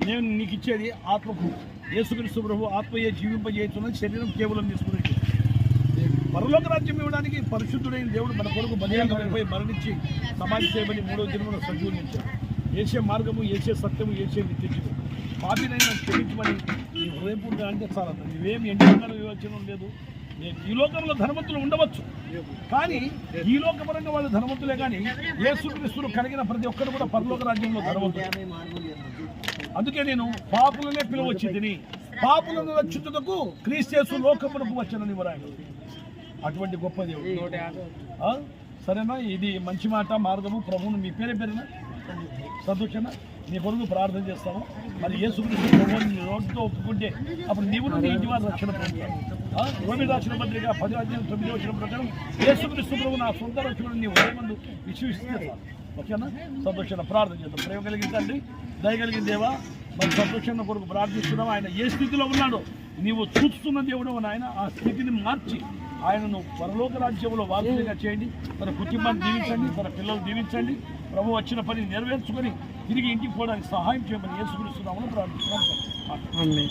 నేను నీకు ఇచ్చేది ఆత్మకు. యేసుక్రీస్తు ప్రభు ఆత్మయే జీవింపజేస్తున్నది, శరీరం కేవలం తీసుకుని పరలోక రాజ్యం ఇవ్వడానికి పరిశుద్ధుడైన దేవుడు మన కొరకు బలియాగమైపోయి మరణించి సమాధి చేయబడి 3వ దినమున సజీవునిచ్చాడు. ఏసే మార్గము, ఏసే సత్యము, ఏసే నిత్యజీవం. పాపినైనా క్షమించమని నీ హృదయపూర్తిగా అంటే చాలా. నువ్వేమి ఎండిన వివచనం లేదు. ఈ లోకంలో ధనవంతులు ఉండవచ్చు, కానీ ఈ లోకపరంగా వాళ్ళు ధనవంతులే. కానీ యేసుక్రీస్తును కలిగిన ప్రతి ఒక్కరు కూడా పరలోక రాజ్యంలో ధనవంతులు. అందుకే నేను పాపులనే పిలవచ్చి తిని పాపులను రక్షించుటకు క్రీస్తు యేసు లోకమునకు వచ్చనని వ్రాయను. అటువంటి గొప్ప దేవుడు. సరేనా? ఇది మంచి మాట, మార్గము. ప్రభువును మీ పేరున సంతోషంగా నీ కొరకు ప్రార్థన చేస్తాము. మరి యేసుక్రీస్తు ప్రభువుని నీ నోటితో ఒప్పుకుంటే అప్పుడు నీవు నీ ఇంటి వారు రక్షణ పొందుతావు. రోమి రాసిన పత్రిక 10:9 ప్రకారం యేసుక్రీస్తు ప్రభు నా సొంత రక్షణను నీ హృదయమందు విశ్వసిస్తే ఓకేనా? సంతోషంగా ప్రార్థన చేద్దాం. ప్రేమ కలిగిన తండ్రి, దయగలిగిన దేవా, మరి సంతోషంగా కొరకు ప్రార్థిస్తున్నావు. ఆయన ఏ స్థితిలో ఉన్నాడో నీవు చూస్తున్న దేవుడు ఆయన ఆ స్థితిని మార్చి ఆయనను పరలోక రాజ్యంలో వారసునిగా చేయండి. తన కుటుంబాన్ని దీవించండి, తన పిల్లలు దీవించండి. ప్రభు వచ్చిన పని నెరవేర్చుకొని తిరిగి ఇంటికి పోవడానికి సహాయం చేయమని యేసుక్రీస్తు నామమున ప్రార్థిస్తున్నాము.